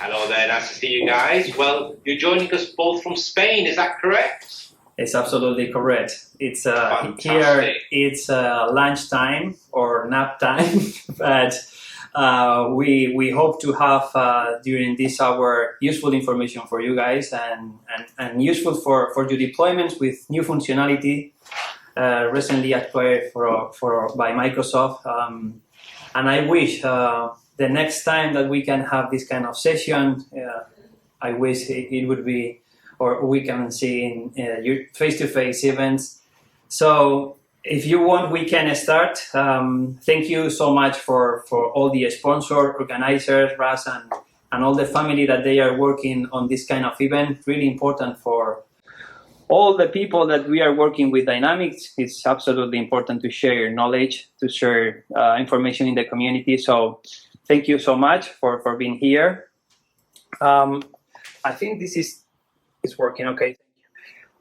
Hello there, nice to see you guys. Well, you're joining us both from Spain, is that correct? It's absolutely correct. It's here. It's lunchtime or nap time, but we hope to have during this hour useful information for you guys and useful for your deployments with new functionality recently acquired by Microsoft. And I wish the next time that we can have this kind of session, I wish it would be, or we can see in face-to-face events. So if you want, we can start. Thank you so much for all the sponsor, organizers, Ras, and all the family that they are working on this kind of event. Really important for all the people that we are working with Dynamics. It's absolutely important to share your knowledge, to share information in the community. So thank you so much for being here. I think this is working okay.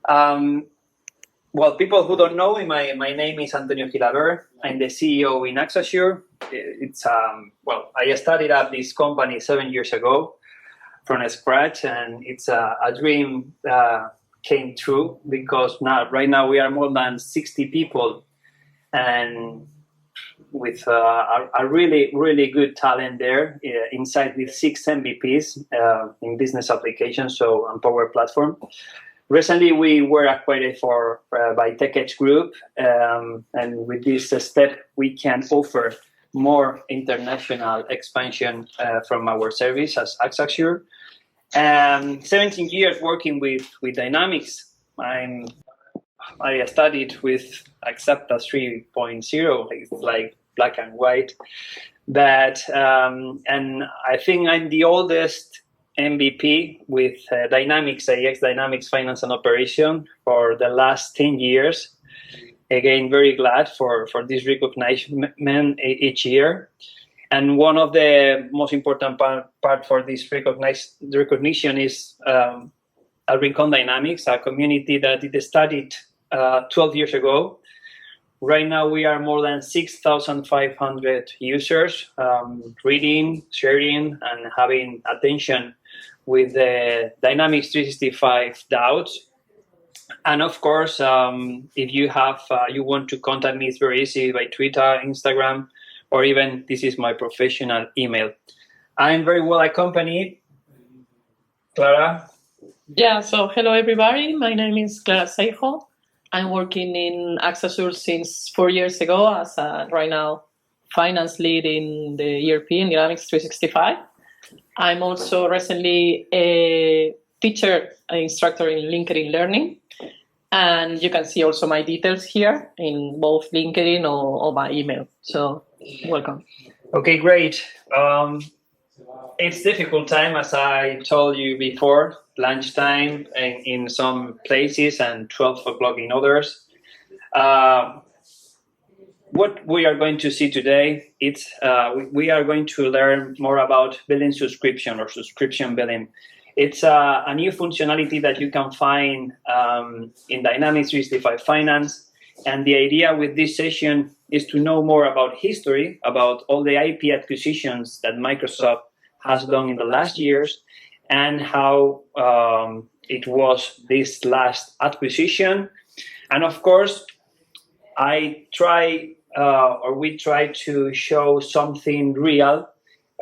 Well, people who don't know me, my name is Antonio Gilaber. I'm the CEO in Axasure. It's I started up this company 7 years ago from scratch, and it's a dream came true because right now we are more than 60 people, and with a really good talent there inside with 6 MVPs in business applications, so on Power Platform. Recently, we were acquired by TechEdge Group, and with this step, we can offer more international expansion from our service as Axasure. 17 years working with Dynamics. I studied with Accepta 3.0, it's like black and white. But and I think I'm the oldest MVP with Dynamics AX, Dynamics Finance and Operation for the last 10 years. Again, very glad for this recognition each year. And one of the most important part for this recognition is Rincon Dynamics, a community that it started 12 years ago. Right now, we are more than 6,500 users reading, sharing, and having attention with the Dynamics 365 doubts. And of course, if you have you want to contact me, it's very easy by Twitter, Instagram, or even this is my professional email. I'm very well accompanied. Clara? Yeah, so hello everybody. My name is Clara Seijo. I'm working in Axasure since 4 years ago as right now finance lead in the European Dynamics 365. I'm also recently a teacher, an instructor in LinkedIn Learning. And you can see also my details here in both LinkedIn or my email. So welcome. Okay, great. It's difficult time, as I told you before, lunchtime in some places and 12 o'clock in others. What we are going to see today, we are going to learn more about billing subscription or subscription billing. It's a new functionality that you can find in Dynamics 365 Finance. And the idea with this session is to know more about history, about all the IP acquisitions that Microsoft has done in the last years, and how it was this last acquisition. And of course, we try to show something real.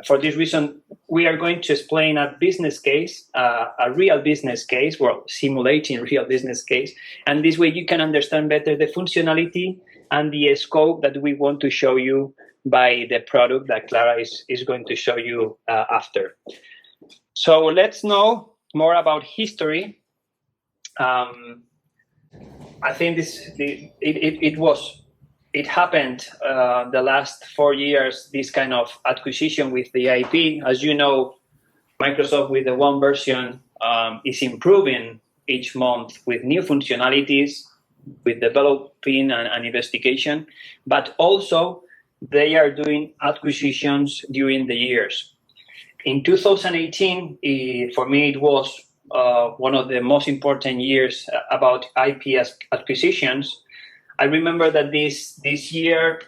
For this reason, we are going to explain a business case, a real business case, well, simulating real business case. And this way you can understand better the functionality and the scope that we want to show you by the product that Clara is going to show you after. So let's know more about history. I think it happened the last 4 years, this kind of acquisition with the IP. As you know, Microsoft with the one version is improving each month with new functionalities, with developing and investigation, but also they are doing acquisitions during the years. In 2018, for me, it was one of the most important years about IP acquisitions. I remember that this year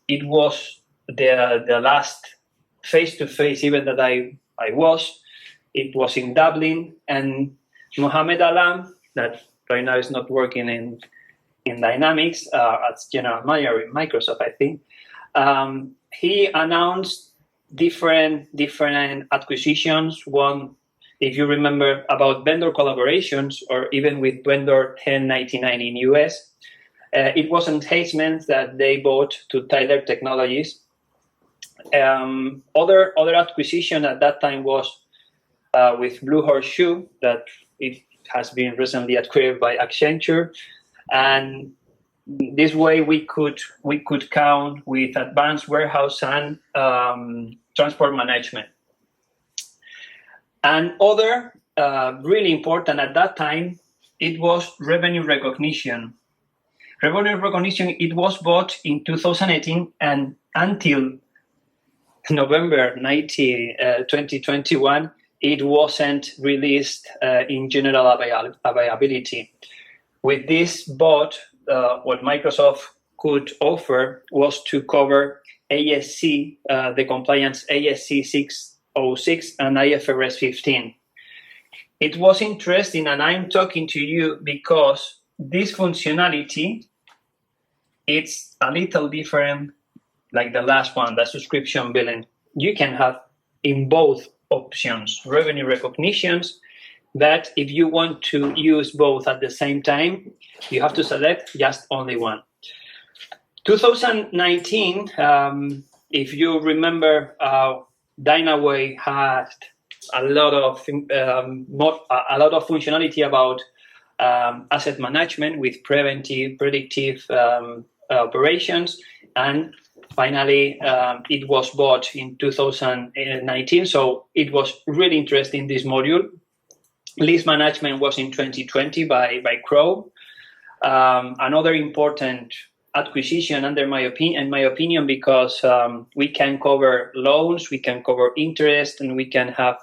it was the last face-to-face event that I I was. It was in Dublin, and Mohamed Alam, that right now is not working in Dynamics as general manager in Microsoft, I think. He announced different acquisitions. One, if you remember, about vendor collaborations, or even with vendor 1099 in US. It was enhancements that they bought to Tyler Technologies. Other acquisition at that time was with Blue Horseshoe, that it has been recently acquired by Accenture, and this way we could count with advanced warehouse and transport management. And other really important at that time, it was revenue recognition. Revenue recognition, it was bought in 2018, and until November 2021, it wasn't released in general availability. With this bot, what Microsoft could offer was to cover ASC, the compliance ASC 606 and IFRS 15. It was interesting, and I'm talking to you because this functionality, it's a little different like the last one, the subscription billing. You can have in both options revenue recognitions, but if you want to use both at the same time, you have to select just only one. 2019, if you remember, Dynaway had a lot of functionality about asset management with predictive operations, and finally it was bought in 2019. So it was really interesting, this module. Lease management was in 2020 by Crow. Another important acquisition, in my opinion, because we can cover loans, we can cover interest, and we can have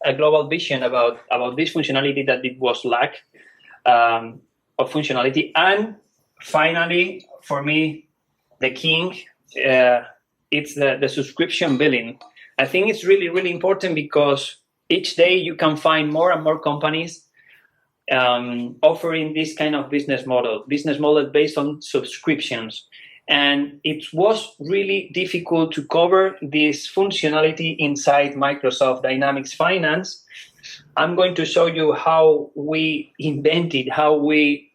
a global vision about this functionality that it was lack of functionality. And finally, for me, the king, it's the subscription billing. I think it's really, really important because each day you can find more and more companies offering this kind of business model based on subscriptions. And it was really difficult to cover this functionality inside Microsoft Dynamics Finance. I'm going to show you how we invented, how we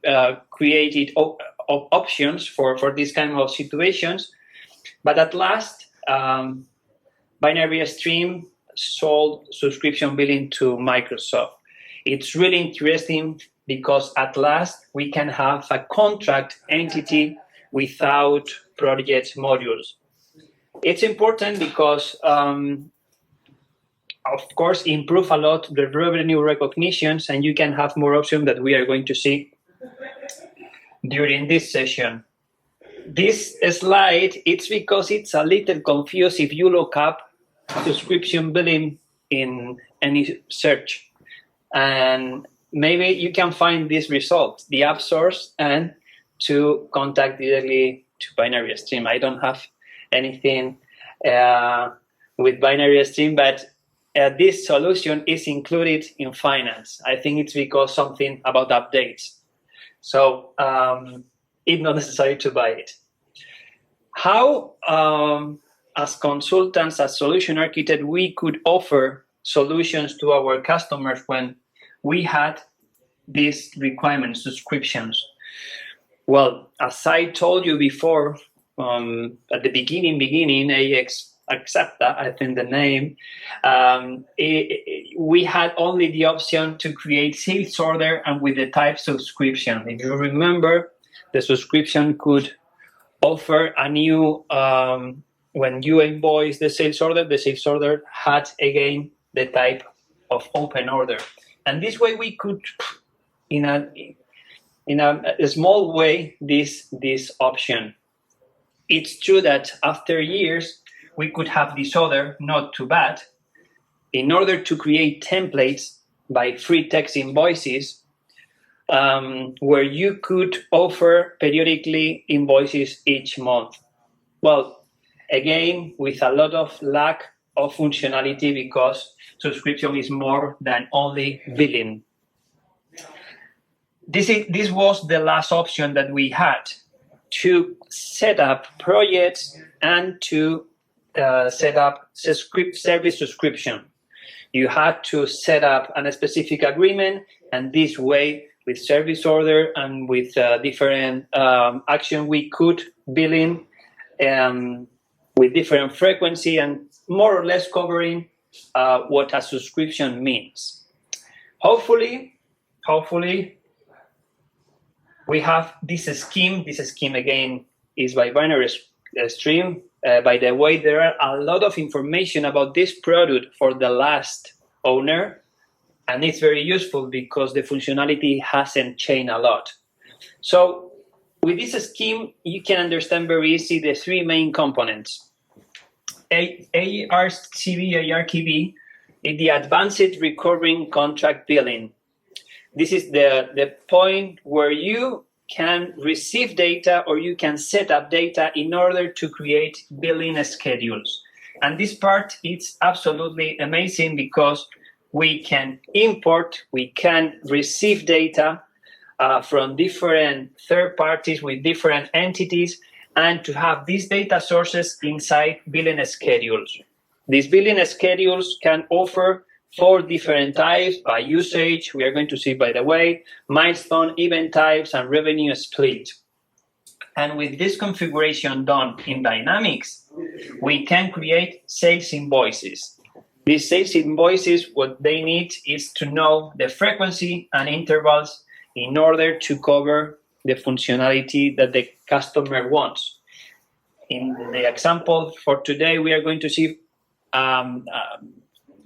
created options for these kind of situations. But at last, Binary Stream sold subscription billing to Microsoft. It's really interesting because at last we can have a contract entity without project modules. It's important because, of course, improve a lot the revenue recognitions, and you can have more options that we are going to see during this session. This slide, it's because it's a little confused if you look up subscription billing in any search. And maybe you can find this result, the app source, and to contact directly to Binary Stream. I don't have anything with Binary Stream, but this solution is included in finance. I think it's because something about updates. So it's not necessary to buy it. How, as consultants, as solution architects, we could offer solutions to our customers when we had these requirements, subscriptions? Well, as I told you before, at the beginning, AX Accepta, I think the name, we had only the option to create sales order and with the type subscription. If you remember, the subscription could offer a new, when you invoice the sales order had again the type of open order. And this way we could, in a small way, this option. It's true that after years, we could have this order, not too bad. In order to create templates by free text invoices, where you could offer periodically invoices each month. Well, again, with a lot of lack of functionality because subscription is more than only billing. This was the last option that we had to set up projects and to set up service subscription. You had to set up a specific agreement, and this way, with service order and with different action, we could billing with different frequency and more or less covering what a subscription means. Hopefully, we have this scheme. This scheme again is by binary stream. By the way, there are a lot of information about this product for the last owner, and it's very useful because the functionality hasn't changed a lot. So with this scheme, you can understand very easy the three main components. ARCB is the Advanced Recurring Contract Billing. This is the point where you can receive data or you can set up data in order to create billing schedules. And this part is absolutely amazing because we can import, we can receive data from different third parties with different entities, and to have these data sources inside billing schedules. These billing schedules can offer 4 different types by usage. We are going to see, by the way, milestone, event types, and revenue split. And with this configuration done in Dynamics, we can create sales invoices. These sales invoices, what they need is to know the frequency and intervals in order to cover the functionality that the customer wants. In the example for today, we are going to see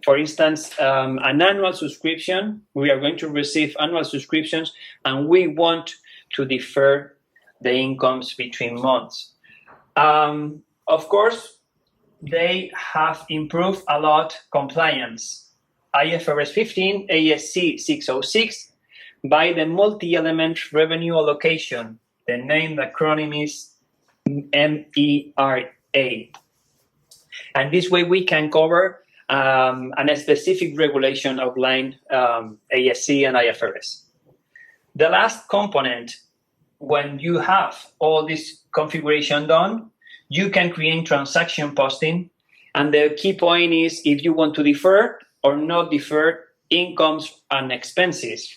for instance, an annual subscription. We are going to receive annual subscriptions, and we want to defer the incomes between months. Of course, they have improved a lot compliance. IFRS 15, ASC 606, by the multi-element revenue allocation. The name, the acronym is MERA. And this way we can cover a specific regulation outlined ASC and IFRS. The last component, when you have all this configuration done, you can create transaction posting. And the key point is if you want to defer or not defer incomes and expenses.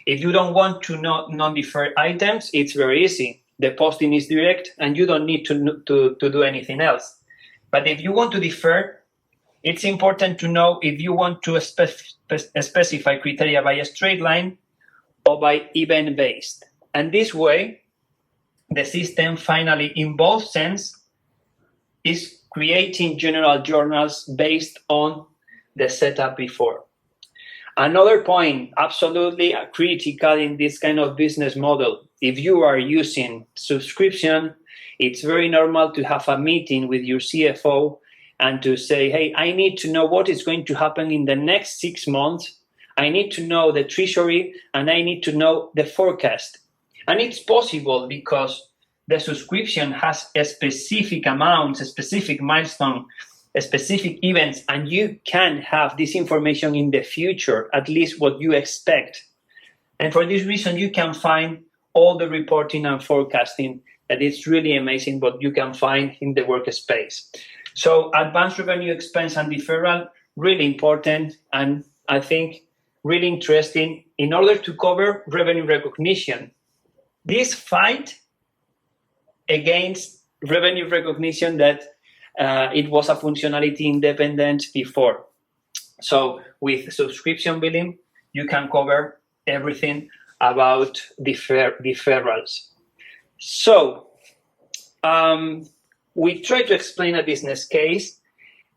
If you don't want to non-defer items, it's very easy. The posting is direct and you don't need to do anything else. But if you want to defer, it's important to know if you want to specify criteria by a straight line or by event-based. And this way, the system finally, in both sense, is creating general journals based on the setup before. Another point, absolutely critical in this kind of business model, if you are using subscription, it's very normal to have a meeting with your CFO and to say, hey, I need to know what is going to happen in the next 6 months. I need to know the treasury and I need to know the forecast. And it's possible because the subscription has a specific amount, a specific milestone, a specific events, and you can have this information in the future, at least what you expect. And for this reason, you can find all the reporting and forecasting that is really amazing what you can find in the workspace. So advanced revenue expense and deferral, really important, and I think really interesting in order to cover revenue recognition. This fight against revenue recognition that it was a functionality independent before. So with subscription billing, you can cover everything about deferrals. So we try to explain a business case,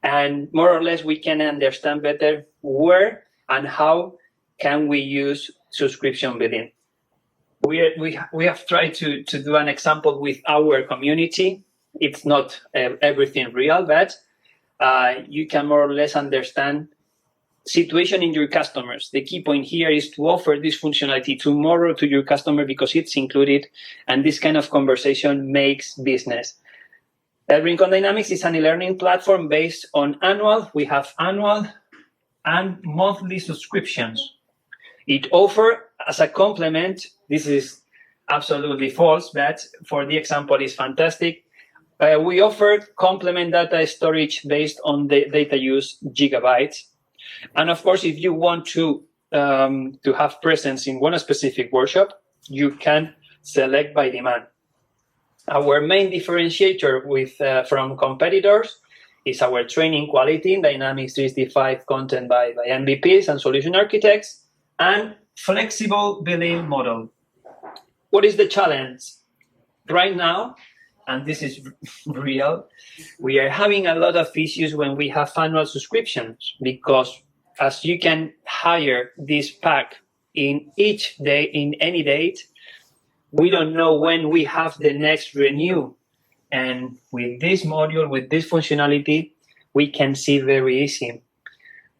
and more or less we can understand better where and how can we use subscription billing. We have tried to do an example with our community. It's not everything real, but you can more or less understand situation in your customers. The key point here is to offer this functionality tomorrow to your customer because it's included, and this kind of conversation makes business. Rincon Dynamics is an e-learning platform based on annual. We have annual and monthly subscriptions. It offers as a complement, this is absolutely false, but for the example is fantastic. We offer complement data storage based on the data use gigabytes. And of course, if you want to have presence in one specific workshop, you can select by demand. Our main differentiator from competitors is our training quality, Dynamics 365 content by MVPs and solution architects, and flexible billing model. What is the challenge? Right now, and this is real, we are having a lot of issues when we have annual subscriptions, because as you can hire this pack in each day, in any date, we don't know when we have the next renew. And with this module, with this functionality, we can see very easy.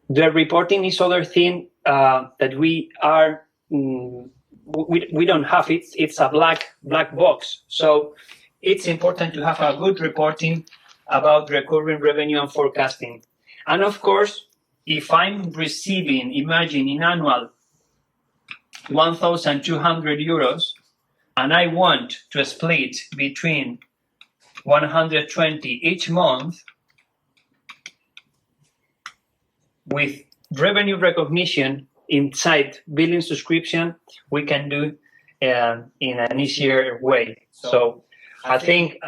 The reporting is other thing that we are, we don't have. It's a black box. So it's important to have a good reporting about recurring revenue and forecasting. And of course, if I'm receiving, imagine in annual, 1,200 euros, and I want to split between 120 each month, with revenue recognition inside billing subscription, we can do in an easier way. So I think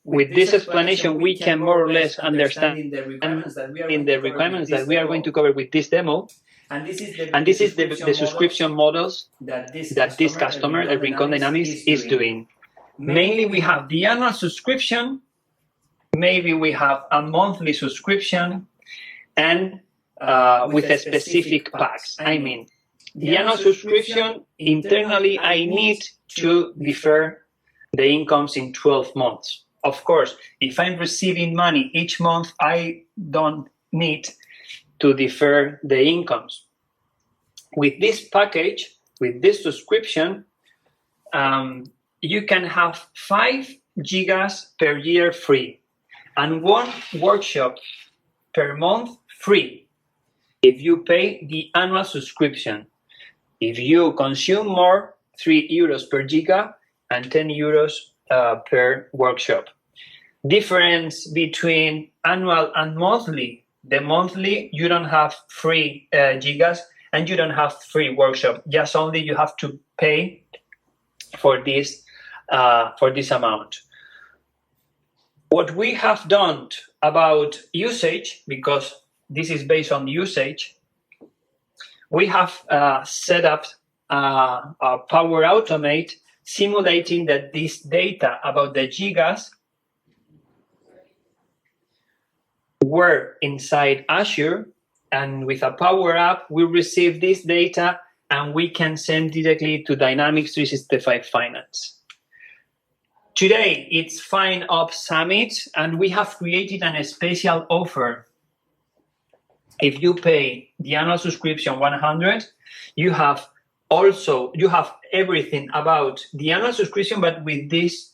with this explanation, we can more or less understand the requirements that we are going to cover with this demo. And this is the subscription models that this customer at Rincon Dynamics is doing. Mainly, we have the annual subscription, maybe we have a monthly subscription, and with a specific packs. I mean, the annual subscription, internally, I need to defer the incomes in 12 months. Of course, if I'm receiving money each month, I don't need to defer the incomes. With this package, with this subscription, you can have 5 gigas per year free and 1 workshop per month free if you pay the annual subscription. If you consume more, 3 euros per giga and 10 euros per workshop. Difference between annual and monthly. The monthly, you don't have free gigas and you don't have free workshop. Just only you have to pay for this amount. What we have done about usage, because this is based on usage, we have set up a Power Automate simulating that this data about the gigas were inside Azure, and with a Power App, we receive this data and we can send directly to Dynamics 365 Finance. Today, it's FinOps Summit, and we have created a special offer. If you pay the annual subscription 100, you have everything about the annual subscription, but with this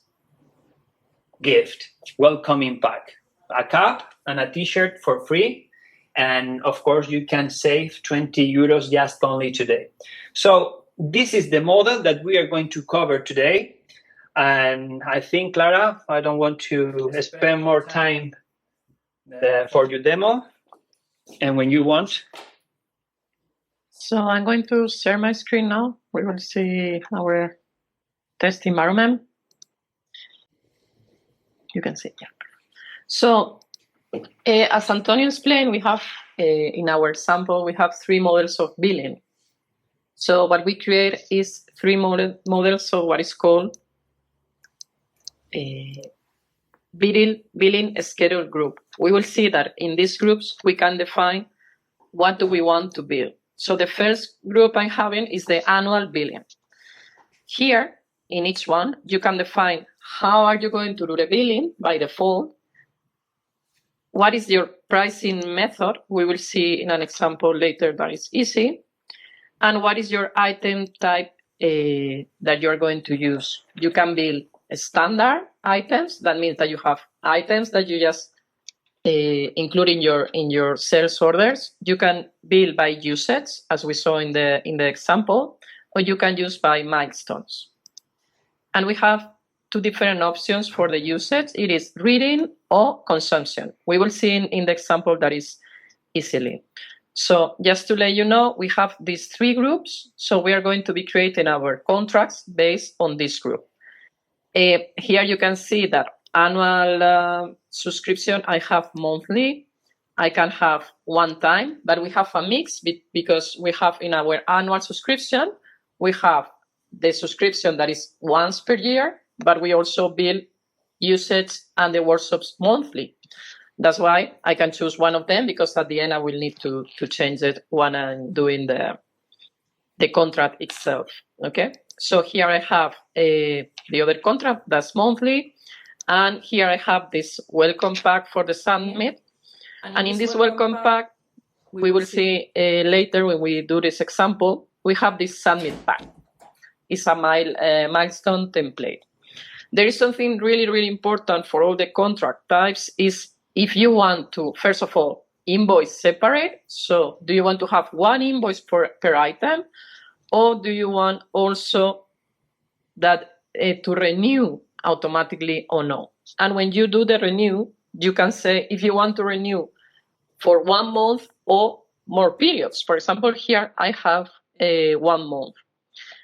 gift, welcoming pack, a cup and a t-shirt for free. And of course, you can save 20 euros just only today. So this is the model that we are going to cover today. And I think, Clara, I don't want to spend more time for your demo. And when you want. So I'm going to share my screen now. We will see our test environment. You can see, yeah. So as Antonio explained, we have in our sample, we have 3 models of billing. So what we create is 3 models of what is called billing schedule group. We will see that in these groups, we can define what do we want to bill. So the first group I'm having is the annual billing. Here, in each one, you can define how are you going to do the billing by default. What is your pricing method? We will see in an example later that is easy. And what is your item type that you're going to use? You can bill a standard, items. That means that you have items that you just include in your sales orders. You can bill by usage, as we saw in the example, or you can use by milestones. And we have two different options for the usage. It is reading or consumption. We will see in the example that is easily. So just to let you know, we have these three groups. So we are going to be creating our contracts based on this group. Here you can see that annual subscription, I have monthly. I can have one time, but we have a mix because we have in our annual subscription, we have the subscription that is once per year, but we also bill usage and the workshops monthly. That's why I can choose one of them, because at the end I will need to change it when I'm doing the contract itself. Okay, so here I have the other contract that's monthly, and here I have this welcome pack for the summit. And in this welcome pack, we will see later when we do this example, we have this summit pack. It's a milestone template. There is something really, really important for all the contract types is if you want to, first of all, invoice separate. So do you want to have one invoice per item, or do you want also that to renew automatically or no? And when you do the renew, you can say if you want to renew for 1 month or more periods. For example, here I have 1 month.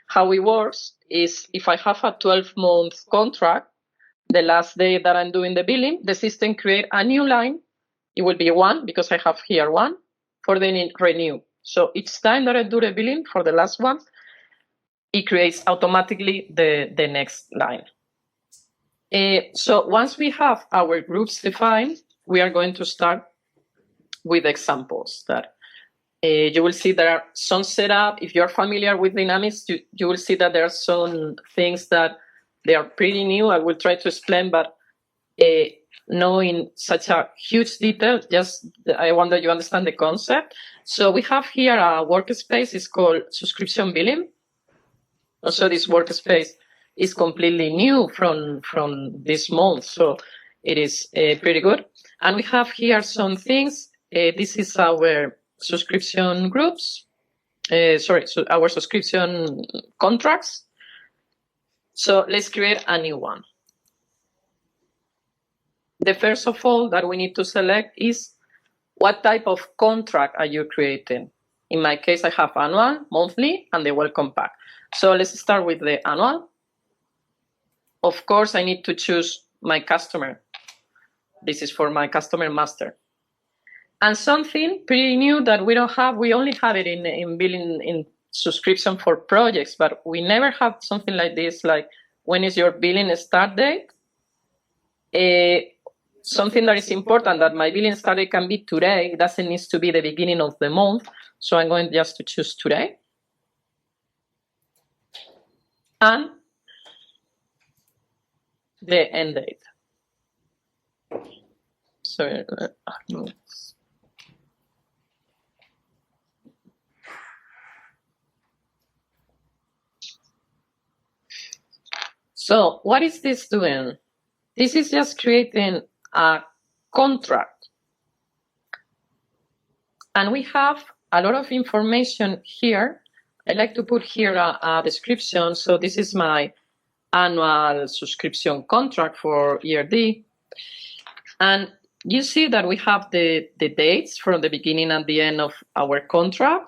How it works is if I have a 12-month contract, the last day that I'm doing the billing, the system create a new line. It will be 1 because I have here 1 for the renew. So each time that I do the billing for the last one, it creates automatically the next line. So once we have our groups defined, we are going to start with examples that you will see there are some setup. If you're familiar with Dynamics, you will see that there are some things that they are pretty new. I will try to explain, but knowing such a huge detail, just I want that you understand the concept. So we have here a workspace. It's called subscription billing. Also, this workspace is completely new from this month, so it is pretty good. And we have here some things. This is our subscription groups. So our subscription contracts. So let's create a new one. The first of all that we need to select is what type of contract are you creating? In my case, I have annual, monthly, and the welcome pack. So let's start with the annual. Of course, I need to choose my customer. This is for my customer master. And something pretty new that we don't have, we only have it in billing in subscription for projects, but we never have something like this, like when is your billing start date? Something that is important, that my billing start date can be today. It doesn't need to be the beginning of the month. So I'm going just to choose today. And the end date. So So what is this doing? This is just creating a contract. And we have a lot of information here. I like to put here a description. So this is my annual subscription contract for year D. And you see that we have the dates from the beginning and the end of our contract.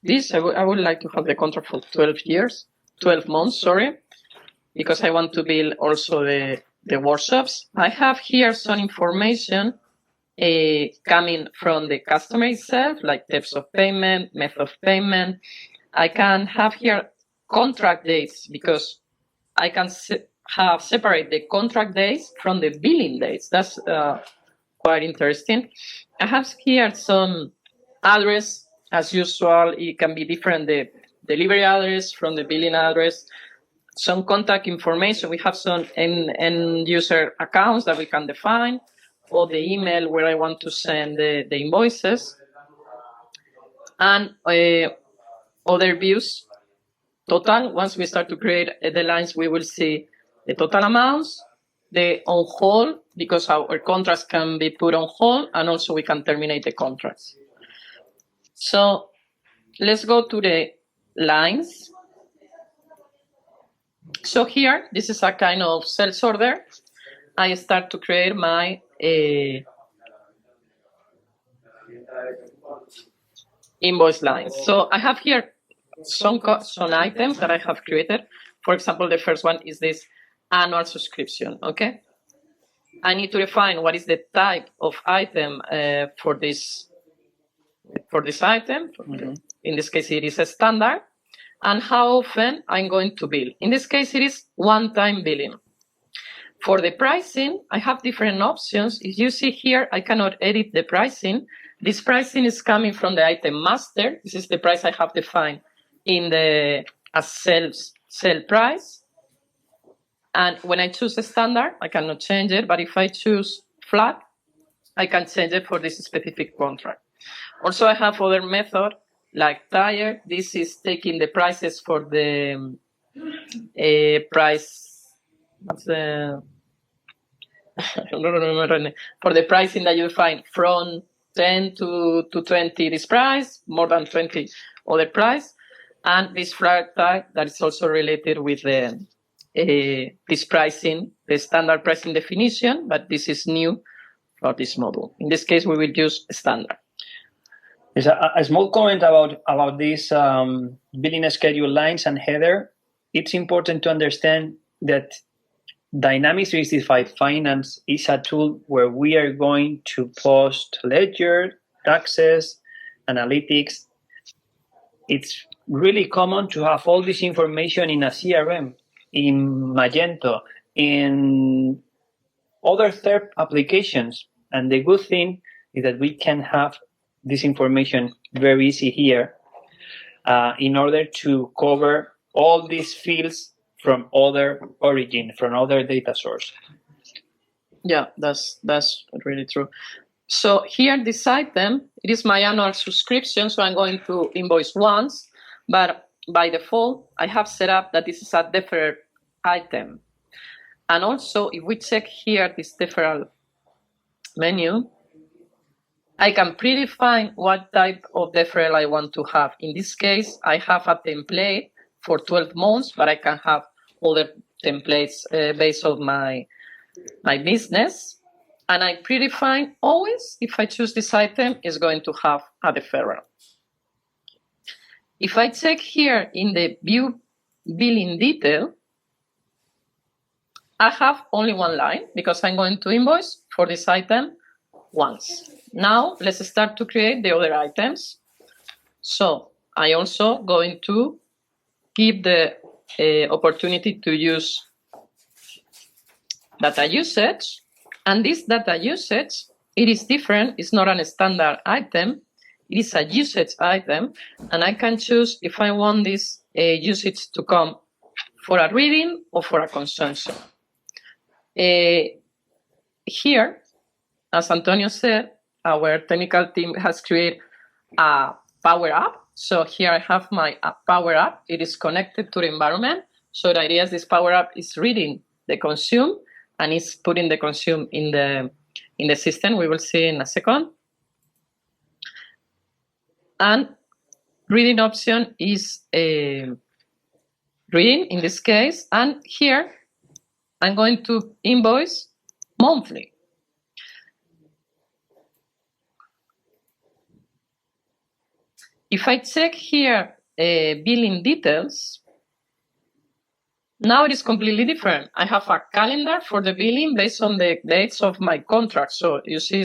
This, I would like to have the contract for 12 months, sorry, because I want to build also the workshops. I have here some information coming from the customer itself, like types of payment, method of payment. I can have here contract dates because I can have separate the contract dates from the billing dates. That's quite interesting. I have here some address. As usual, it can be different, the delivery address from the billing address. Some contact information. We have some end user accounts that we can define, or the email where I want to send the invoices. And other views. Total, once we start to create the lines, we will see the total amounts, the on hold, because our contracts can be put on hold, and also we can terminate the contracts. So let's go to the lines. So here, this is a kind of sales order. I start to create my invoice lines. So I have here some items that I have created. For example, the first one is this annual subscription, okay? I need to define what is the type of item for this item. Mm-hmm. In this case, it is a standard. And how often I'm going to bill. In this case, it is one-time billing. For the pricing, I have different options. If you see here, I cannot edit the pricing. This pricing is coming from the item master. This is the price I have defined in the sell price. And when I choose a standard, I cannot change it. But if I choose flat, I can change it for this specific contract. Also, I have other method like tire. This is taking the prices for the price. What's the? I don't remember. For the pricing that you find from 10 to 20, this price, more than 20 other price, and this flat tag that is also related with the this pricing, the standard pricing definition, but this is new for this model. In this case, we will use standard. There's a small comment about these billing schedule lines and header. It's important to understand that Dynamics 365 Finance is a tool where we are going to post ledger, taxes, analytics. It's really common to have all this information in a CRM, in Magento, in other third applications. And the good thing is that we can have this information very easy here in order to cover all these fields from other origin, from other data source. Yeah, that's really true. So here, this item, it is my annual subscription, so I'm going to invoice once, but by default, I have set up that this is a deferred item. And also, if we check here this deferral menu, I can predefine what type of deferral I want to have. In this case, I have a template for 12 months, but I can have other templates based on my business. And I predefine always, if I choose this item, is going to have a deferral. If I check here in the view billing detail, I have only one line because I'm going to invoice for this item once. Now, let's start to create the other items. So I also going to give the opportunity to use data usage. And this data usage, it is different. It's not a standard item. It is a usage item. And I can choose if I want this usage to come for a reading or for a consumption. Here, as Antonio said, our technical team has created a Power App. So here I have my Power App. It is connected to the environment. So the idea is this Power App is reading the consume and is putting the consume in the system. We will see in a second. And reading option is reading in this case. And here I'm going to invoice monthly. If I check here billing details, now it is completely different. I have a calendar for the billing based on the dates of my contract. So you see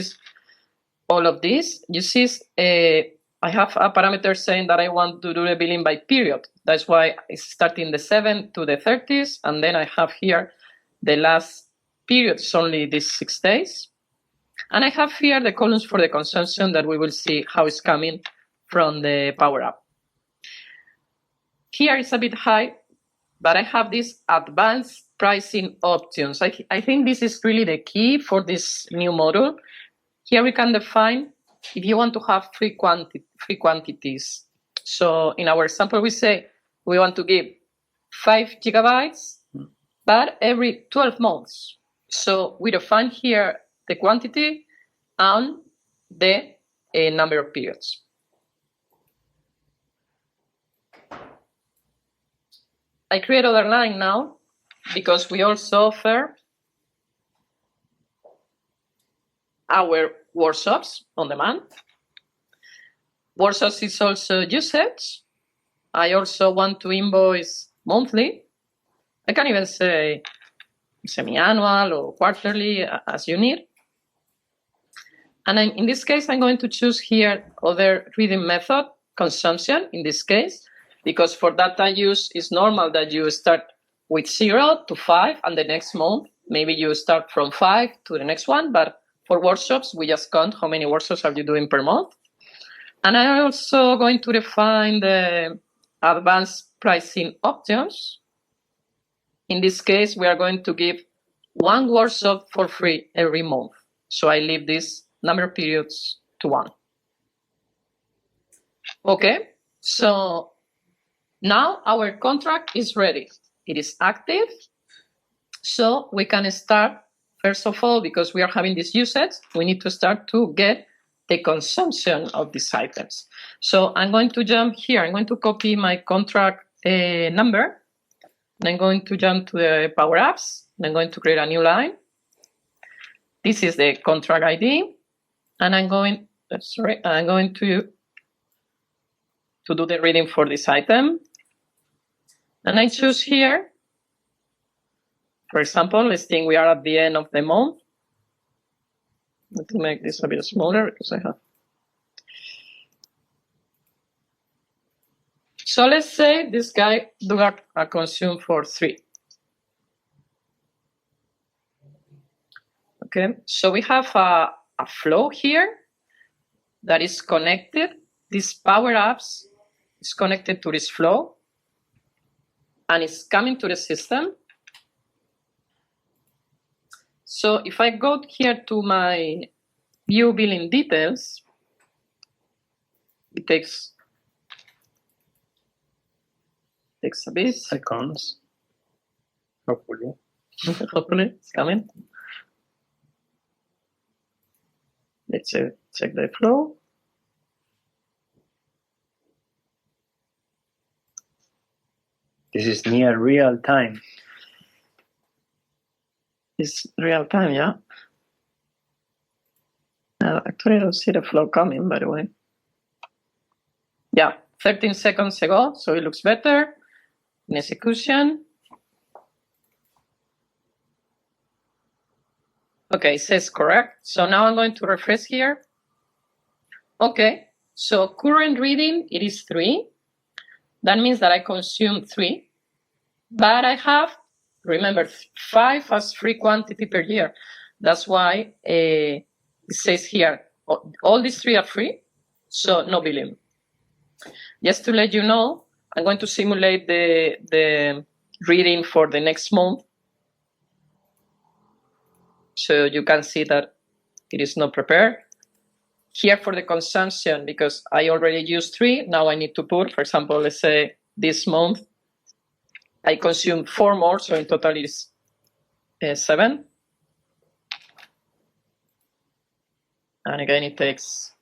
all of this. You see I have a parameter saying that I want to do the billing by period. That's why it's starting the 7th to the 30th. And then I have here the last period is only these 6 days. And I have here the columns for the consumption that we will see how it's coming from the Power App. Here it's a bit high, but I have these advanced pricing options. I think this is really the key for this new model. Here we can define if you want to have free quantities. So in our example, we say we want to give 5 gigabytes but every 12 months. So we define here the quantity and the number of periods. I create other line now because we also offer our workshops on demand. Workshops is also usage. I also want to invoice monthly. I can even say semi-annual or quarterly as you need. And in this case, I'm going to choose here other reading method, consumption in this case, because for data use, it's normal that you start with 0 to 5 and the next month, maybe you start from 5 to the next one, but for workshops, we just count how many workshops are you doing per month. And I'm also going to define the advanced pricing options. In this case, we are going to give one workshop for free every month. So I leave this number of periods to 1. Okay, so now our contract is ready. It is active. So we can start, first of all, because we are having this usage, we need to start to get the consumption of these items. So I'm going to jump here. I'm going to copy my contract number. And I'm going to jump to the Power Apps. And I'm going to create a new line. This is the contract ID. And I'm going to do the reading for this item. And I choose here, for example, let's think we are at the end of the month. Let me make this a bit smaller because I have. So let's say this guy do a consume for 3. Okay, so we have a flow here that is connected. This Power Apps is connected to this flow and it's coming to the system. So if I go here to my view billing details, it takes a bit. Seconds. Hopefully. Hopefully, it's coming. Let's check the flow. This is near real time. It's real time, yeah. Actually, I don't see the flow coming, by the way. Yeah, 13 seconds ago, so it looks better. In execution. Okay, it says correct. So now I'm going to refresh here. Okay, so current reading, it is 3. That means that I consumed 3. But I have, remember, 5 as free quantity per year. That's why it says here, all these 3 are free, so no billing. Just to let you know, I'm going to simulate the reading for the next month. So you can see that it is not prepared. Here for the consumption, because I already used 3, now I need to put, for example, let's say this month, I consumed 4 more, so in total it is 7. And again, it takes,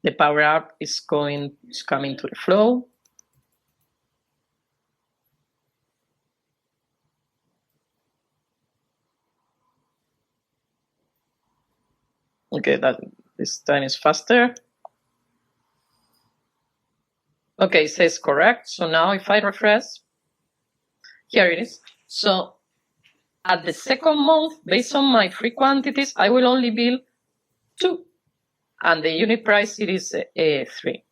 the Power App is coming to the flow. Okay, this time is faster. Okay, it says correct. So now if I refresh, here it is. So at the second month, based on my free quantities, I will only bill 2. And the unit price, it is 3.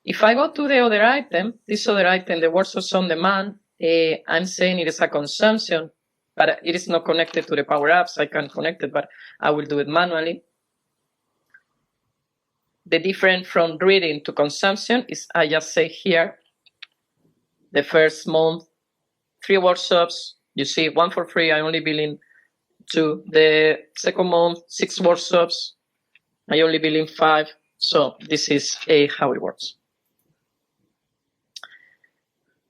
If I go to the other item, this other item, the workshops on demand, I'm saying it is a consumption, but it is not connected to the Power Apps. I can connect it, but I will do it manually. The difference from reading to consumption is I just say here, the first month, 3 workshops, you see 1 for free, I only billing 2. The second month, 6 workshops, I only billing 5. So this is how it works.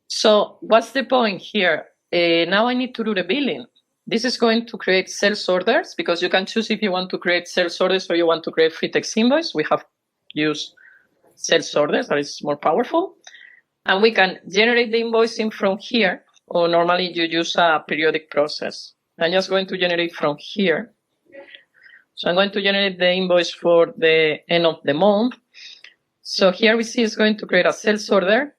So what's the point here? Now I need to do the billing. This is going to create sales orders because you can choose if you want to create sales orders or you want to create free text invoice. We have used sales orders, that is more powerful. And we can generate the invoicing from here, or normally you use a periodic process. I'm just going to generate from here. So I'm going to generate the invoice for the end of the month. So here we see it's going to create a sales order.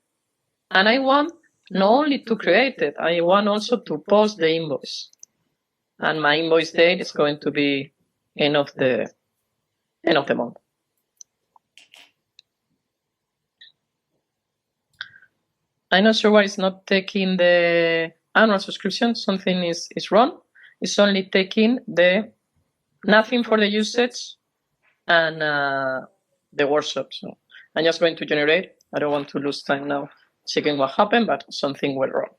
And I want not only to create it, I want also to post the invoice. And my invoice date is going to be end of the month. I'm not sure why it's not taking the annual subscription. Something is wrong. It's only taking the nothing for the usage and the workshop. So I'm just going to generate. I don't want to lose time now checking what happened, but something went wrong.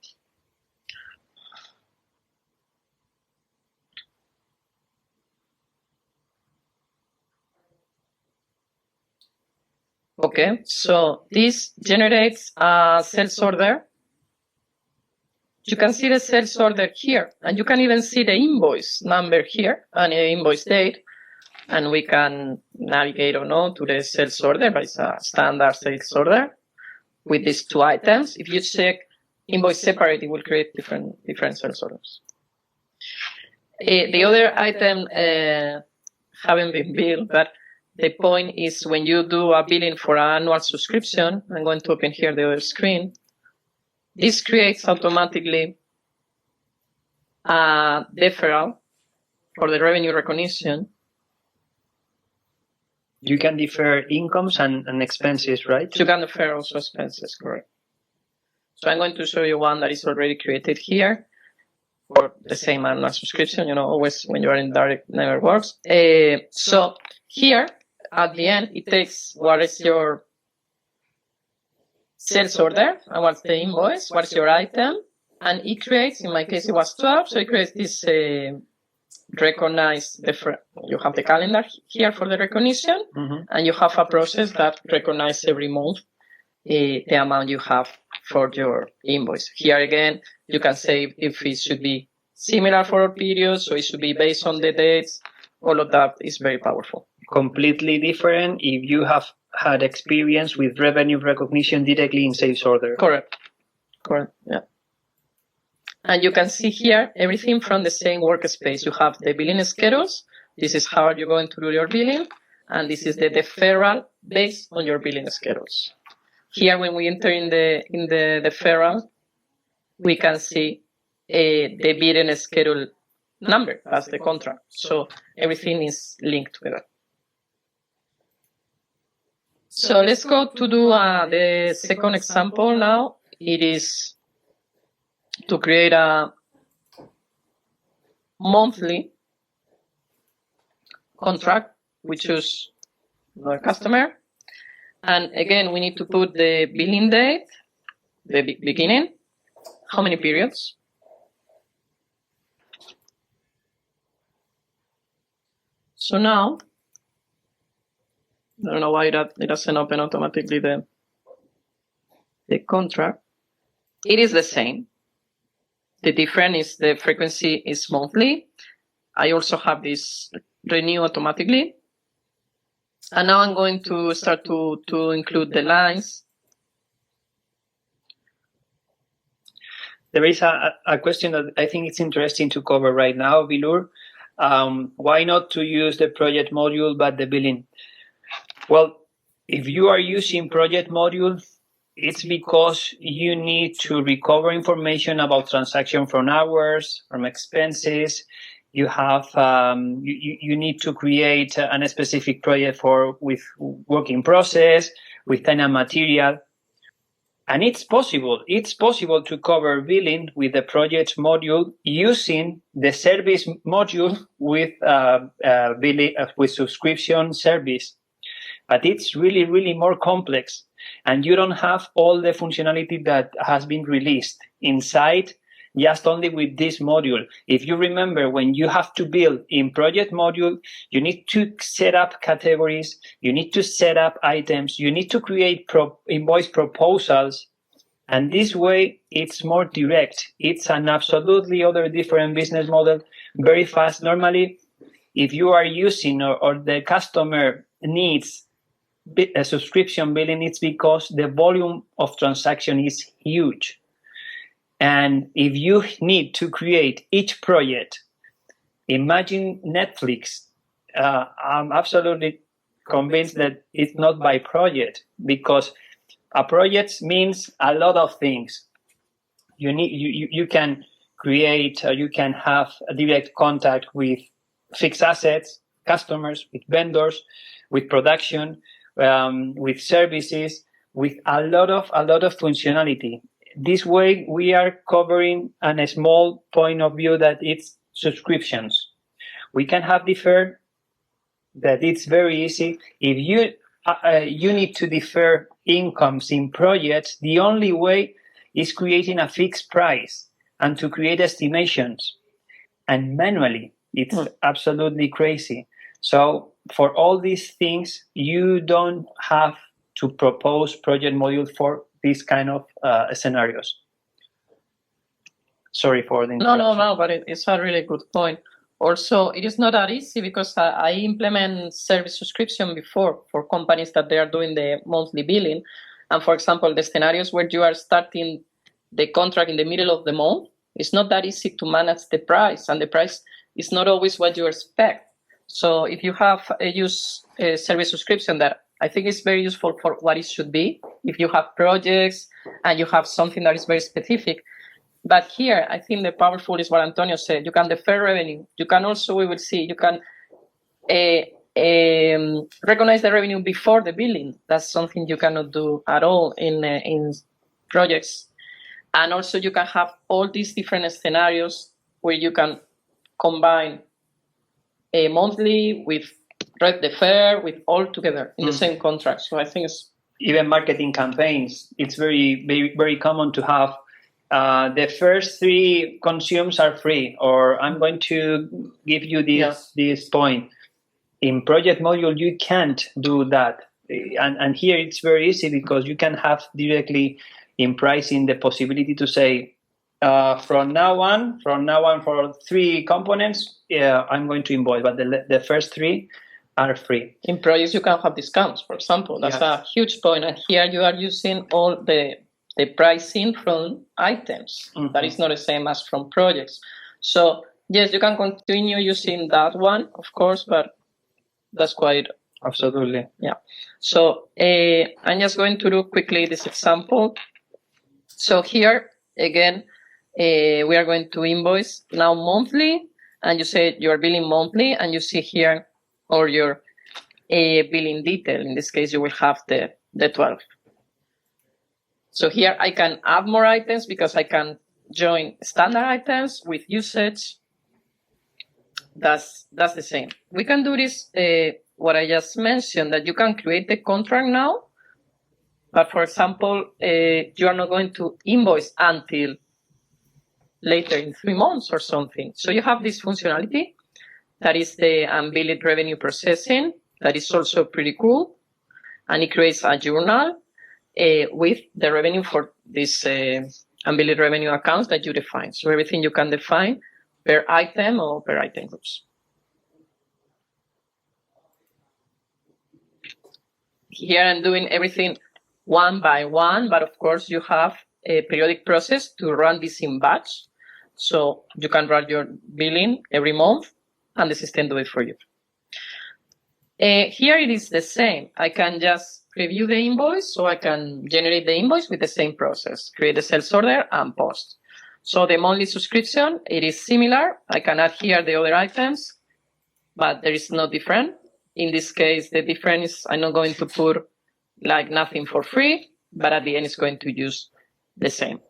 Okay, so this generates a sales order. You can see the sales order here, and you can even see the invoice number here and the invoice date. And we can navigate or not to the sales order, but it's a standard sales order with these two items. If you check invoice separate, it will create different sales orders. The other item haven't been billed, but the point is when you do a billing for an annual subscription, I'm going to open here the other screen. This creates automatically a deferral for the revenue recognition. You can defer incomes and expenses, right? You can defer also expenses, correct. So I'm going to show you one that is already created here for the same annual subscription. You know, always when you are in direct, never works. So here at the end, it takes what is your sales order and what's the invoice, what's your item, and it creates, in my case, it was 12, so it creates this recognize you have the calendar here for the recognition, and you have a process that recognizes every month the amount you have for your invoice. Here again, you can say if it should be similar for all periods, so it should be based on the dates. All of that is very powerful. Completely different if you have had experience with revenue recognition directly in sales order. Correct, yeah. And you can see here everything from the same workspace. You have the billing schedules. This is how you're going to do your billing. And this is the deferral based on your billing schedules. Here, when we enter in the deferral, we can see the billing schedule number as the contract. So everything is linked together. So let's go to do the second example now. It is to create a monthly contract. We choose our customer. And again, we need to put the billing date, the beginning, how many periods. So now, I don't know why it doesn't open automatically the contract. It is the same. The difference is the frequency is monthly. I also have this renew automatically. And now I'm going to start to include the lines. There is a question that I think it's interesting to cover right now, Bilur. Why not to use the project module but the billing? Well, if you are using project module, it's because you need to recover information about transaction from hours, from expenses. You have you need to create a specific project with working process, with time and material. And it's possible to cover billing with the project module using the service module with billing with subscription service. But it's really, really more complex, and you don't have all the functionality that has been released inside just only with this module. If you remember, when you have to build in project module, you need to set up categories, you need to set up items, you need to create invoice proposals, And this way, it's more direct. It's an absolutely other different business model, very fast. Normally, if you are using or the customer needs a subscription billing, it's because the volume of transaction is huge. And if you need to create each project, imagine Netflix. I'm absolutely convinced that it's not by project, because a project means a lot of things. You can create, you can have a direct contact with fixed assets, customers, with vendors, with production, with services, with a lot of functionality. This way, we are covering a small point of view that it's subscriptions. We can have deferred. That it's very easy. If you need to defer incomes in projects, the only way is creating a fixed price and to create estimations, and manually. It's absolutely crazy. So for all these things, you don't have to propose project modules for these kind of scenarios. Sorry for the interruption. No, but it's a really good point. Also, it is not that easy, because I implement service subscription before for companies that they are doing the monthly billing. And for example, the scenarios where you are starting the contract in the middle of the month, it's not that easy to manage the price, and the price is not always what you expect. So if you have a service subscription, that I think is very useful for what it should be, if you have projects and you have something that is very specific. But here, I think the powerful is what Antonio said. You can defer revenue. You can also, we will see, you can recognize the revenue before the billing. That's something you cannot do at all in projects. And also, you can have all these different scenarios where you can combine a monthly with defer, with all together in the same contract. So I think it's... Even marketing campaigns, it's very, very, very common to have the first 3 consumes are free, or I'm going to give you this point. In project module, you can't do that. And here it's very easy, because you can have directly in pricing the possibility to say, from now on for 3 components, I'm going to invoice, but the first 3 are free. In projects, you can have discounts, for example. That's a huge point. And here you are using all the pricing from items. That is not the same as from projects. So yes, you can continue using that one, of course, but that's quite... Absolutely. Yeah. So I'm just going to do quickly this example. So here, again, we are going to invoice now monthly, and you say you're billing monthly, and you see here all your billing detail. In this case, you will have the 12. So here I can add more items, because I can join standard items with usage. That's the same. We can do this, what I just mentioned, that you can create the contract now, but for example, you are not going to invoice until later in 3 months or something. So you have this functionality that is the unbilled revenue processing. That is also pretty cool. And it creates a journal with the revenue for this unbilled revenue accounts that you define. So everything you can define per item or per item groups. Here I'm doing everything one by one, but of course you have a periodic process to run this in batch. So you can run your billing every month, and the system do it for you. Here it is the same. I can just preview the invoice, so I can generate the invoice with the same process, create the sales order and post. So the monthly subscription, it is similar. I can add here the other items, but there is no difference. In this case, the difference is I'm not going to put like nothing for free, but at the end it's going to use the same.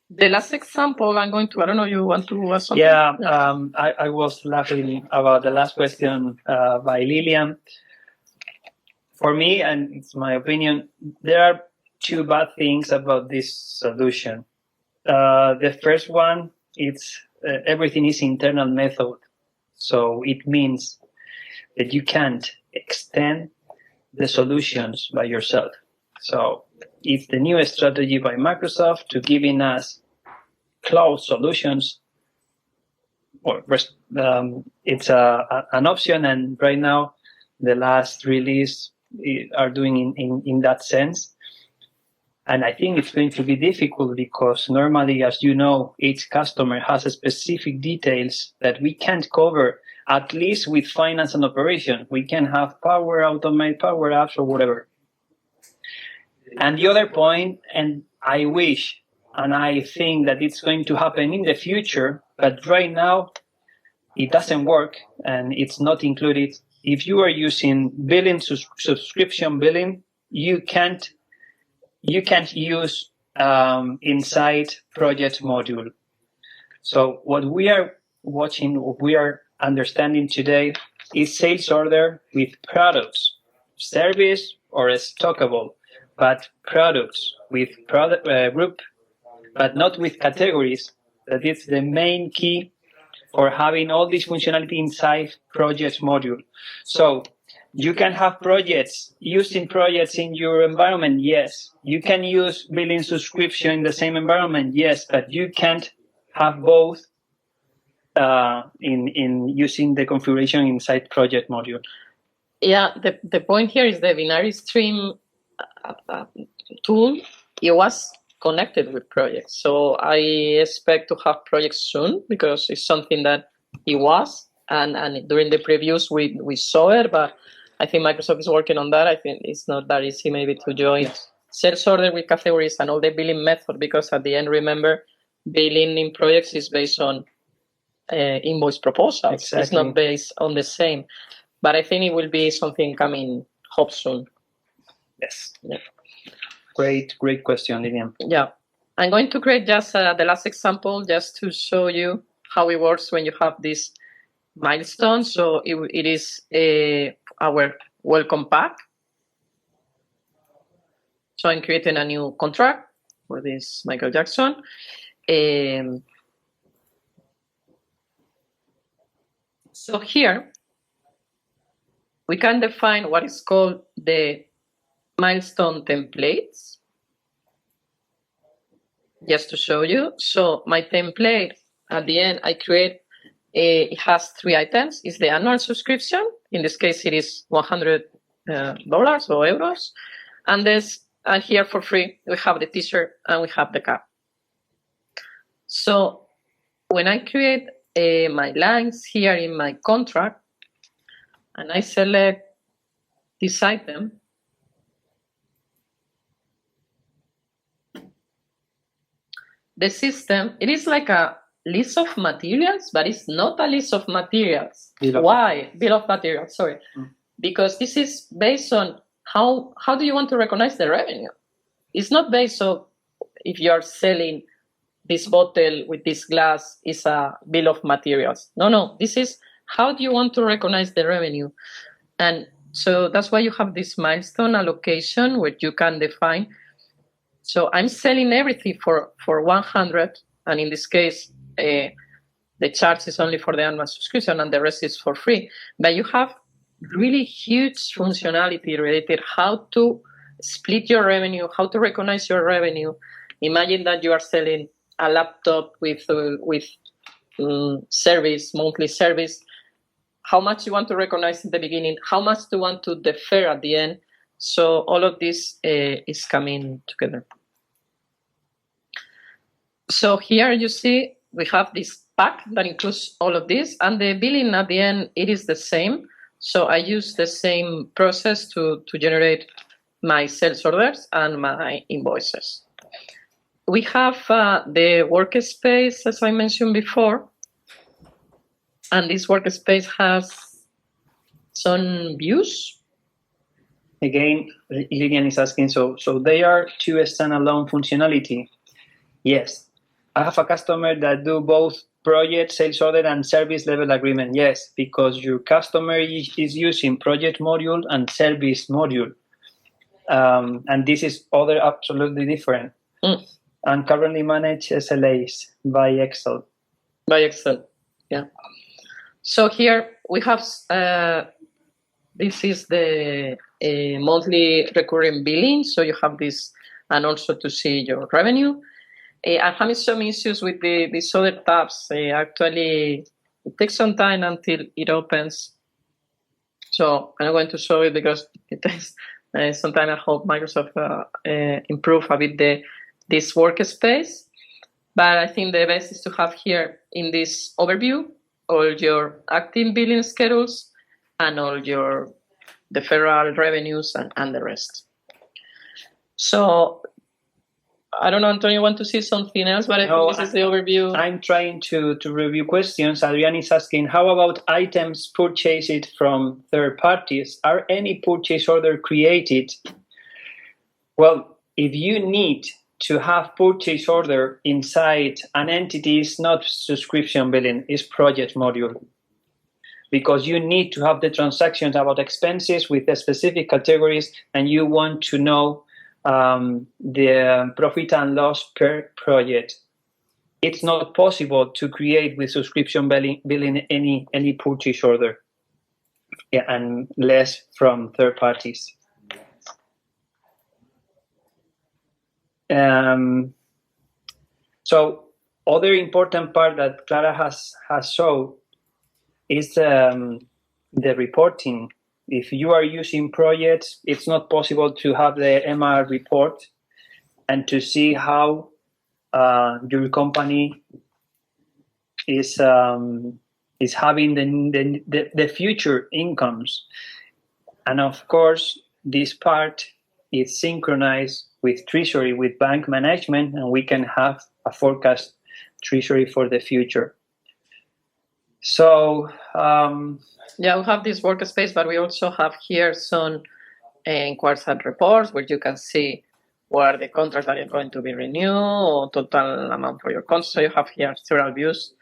The last example I'm going to, I don't know, you want to ask something? Yeah, I was laughing about the last question by Lilian. For me, and it's my opinion, there are 2 bad things about this solution. The first one, it's everything is internal method. So it means that you can't extend the solutions by yourself. So it's the new strategy by Microsoft to giving us cloud solutions. Or it's an option, and right now the last release are doing in that sense. And I think it's going to be difficult because normally, as you know, each customer has specific details that we can't cover, at least with finance and operation. We can have Power Automate, Power Apps, or whatever. And the other point, and I wish, and I think that it's going to happen in the future, but right now it doesn't work and it's not included. If you are using billing, subscription billing, you can't use inside project module. So what we are watching, what we are understanding today is sales order with products, service or stockable, but products with product group, but not with categories. That is the main key for having all this functionality inside project module. So you can have projects, using projects in your environment, yes. You can use billing subscription in the same environment, yes, but you can't have both in using the configuration inside project module. Yeah, the point here is the binary stream tool. It was connected with projects. So I expect to have projects soon because it's something that it was. And during the previews, we saw it, but I think Microsoft is working on that. I think it's not that easy maybe to join sales order with categories and all the billing method, because at the end, remember, billing in projects is based on invoice proposals. Exactly. It's not based on the same. But I think it will be something coming, hope soon. Yes. Yeah. Great question, Lilian. Yeah. I'm going to create just the last example just to show you how it works when you have this milestone. So it is our welcome pack. So I'm creating a new contract for this Michael Jackson. So here we can define what is called the milestone templates. Just to show you. So my template at the end, I create, it has 3 items. It's the annual subscription. In this case, it is $100 or euros. And here for free, we have the t-shirt and we have the cap. So when I create my lines here in my contract, and I select this item, the system, it is like a list of materials, but it's not a list of materials. Why? Bill of materials, sorry. Because this is based on how do you want to recognize the revenue? It's not based on if you are selling this bottle with this glass is a bill of materials. No. This is how do you want to recognize the revenue? And so that's why you have this milestone allocation where you can define. So I'm selling everything for 100, and in this case, the charge is only for the annual subscription and the rest is for free. But you have really huge functionality related how to split your revenue, how to recognize your revenue. Imagine that you are selling a laptop with service, monthly service. How much you want to recognize in the beginning, how much do you want to defer at the end. So all of this is coming together. So here you see we have this pack that includes all of this, and the billing at the end, it is the same. So I use the same process to generate my sales orders and my invoices. We have the workspace, as I mentioned before, and this workspace has some views. Again, Lilian is asking, so they are 2 standalone functionality? Yes. I have a customer that do both project, sales order, and service level agreement. Yes, because your customer is using project module and service module. And this is other absolutely different. And currently manage SLAs by Excel. By Excel, yeah. So here we have this is the monthly recurring billing. So you have this, and also to see your revenue. I'm having some issues with these other tabs. Actually, it takes some time until it opens. So I'm going to show it because it takes some time. I hope Microsoft improve a bit this workspace. But I think the best is to have here in this overview all your active billing schedules and all your deferral revenues and the rest. So I don't know, Antonio, you want to see something else? But I think this is the overview. I'm trying to review questions. Adrian is asking, how about items purchased from third parties? Are any purchase order created? Well, if you need to have purchase order inside an entity, is not subscription billing, it's project module. Because you need to have the transactions about expenses with the specific categories, and you want to know the profit and loss per project. It's not possible to create with subscription billing any purchase order, and less from third parties. So other important part that Clara has shown is the reporting. If you are using projects, it's not possible to have the MR report and to see how your company is having the future incomes. And of course, this part is synchronized with treasury, with bank management, and we can have a forecast treasury for the future. So we have this workspace, but we also have here some quarterly reports where you can see what are the contracts that are going to be renewed or total amount for your contract. So you have here several views.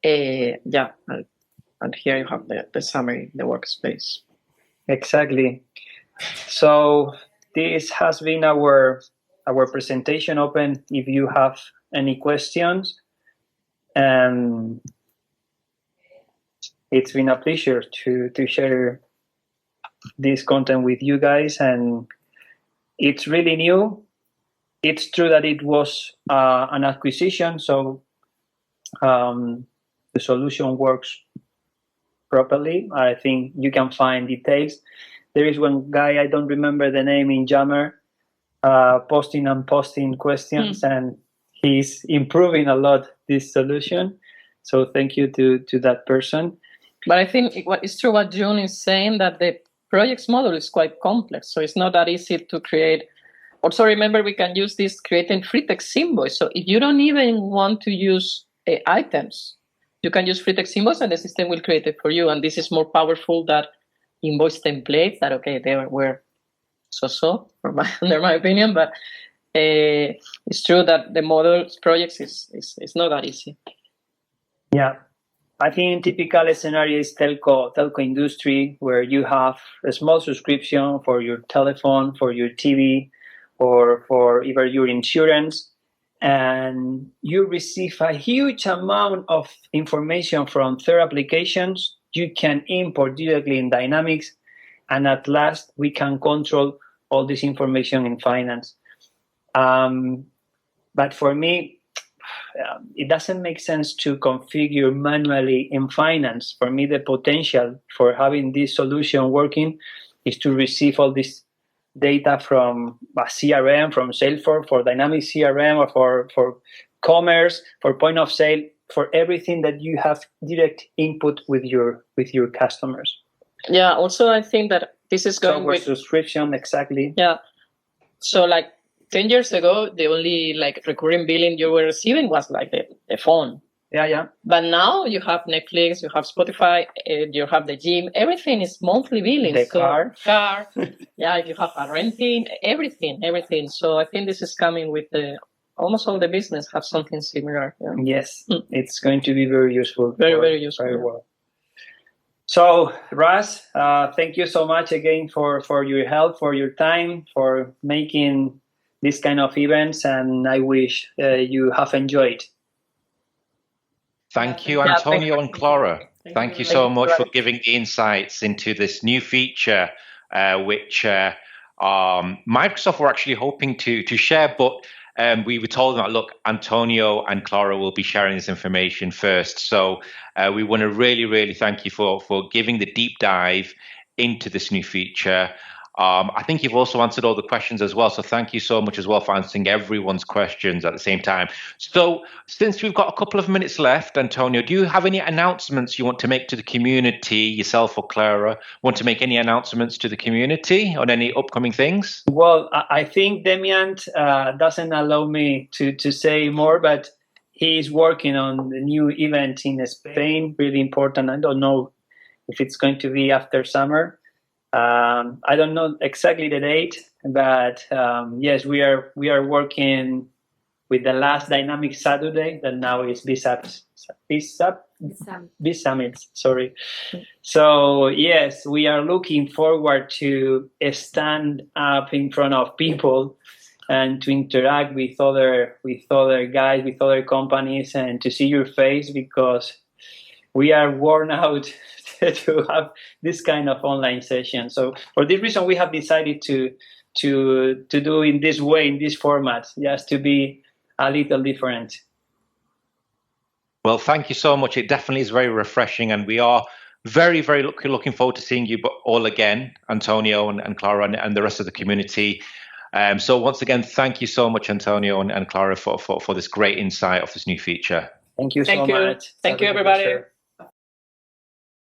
And here you have the summary, the workspace. Exactly. So this has been our presentation open if you have any questions. And it's been a pleasure to share this content with you guys, and it's really new. It's true that it was an acquisition, so the solution works properly. I think you can find details. There is one guy, I don't remember the name, in Yammer, posting questions, and he's improving a lot this solution. So thank you to that person. But I think it's true what June is saying, that the project's model is quite complex. So it's not that easy to create. Also, remember, we can use this creating free text invoice. So if you don't even want to use items, you can use free text invoice and the system will create it for you. And this is more powerful than invoice templates that, okay, they were so under my opinion, but it's true that the model projects is not that easy. Yeah. I think typical scenario is telco industry, where you have a small subscription for your telephone, for your TV, or for even your insurance, and you receive a huge amount of information from third applications. You can import directly in Dynamics, and at last we can control all this information in finance. But for me, it doesn't make sense to configure manually in finance. For me, the potential for having this solution working is to receive all this data from a CRM, from Salesforce, for Dynamic CRM, or for commerce, for point of sale, for everything that you have direct input with your customers. Yeah. Also, I think that this is going with subscription. Exactly. Yeah. So like 10 years ago, the only recurring billing you were receiving was like the phone. Yeah. But now you have Netflix, you have Spotify, you have the gym. Everything is monthly billing. The car. Yeah, you have a renting, everything. So I think this is coming with almost all the business have something similar. Yeah. Yes, It's going to be very useful. Very useful. Very well. So, Raz, thank you so much again for your help, for your time, for making this kind of events, and I wish you have enjoyed. Thank you, Antonio and Clara. Thank you so much for giving the insights into this new feature, which Microsoft were actually hoping to share, but we were told that, look, Antonio and Clara will be sharing this information first. So we want to really thank you for giving the deep dive into this new feature. I think you've also answered all the questions as well. So thank you so much as well for answering everyone's questions at the same time. So since we've got a couple of minutes left, Antonio, do you have any announcements you want to make to the community, yourself or Clara? Want to make any announcements to the community on any upcoming things? Well, I think Demian doesn't allow me to say more, but he's working on the new event in Spain, really important. I don't know if it's going to be after summer. I don't know exactly the date, but yes, we are working with the last Dynamic Saturday that now is B-Summit. Sorry. So yes, we are looking forward to stand up in front of people and to interact with other guys, with other companies, and to see your face, because we are worn out to have this kind of online session. So for this reason, we have decided to do in this way, in this format, just to be a little different. Well, thank you so much. It definitely is very refreshing, and we are very looking forward to seeing you all again, Antonio and Clara and the rest of the community. So once again, thank you so much, Antonio and Clara, for this great insight of this new feature. Thank you so much. Thank you, everybody.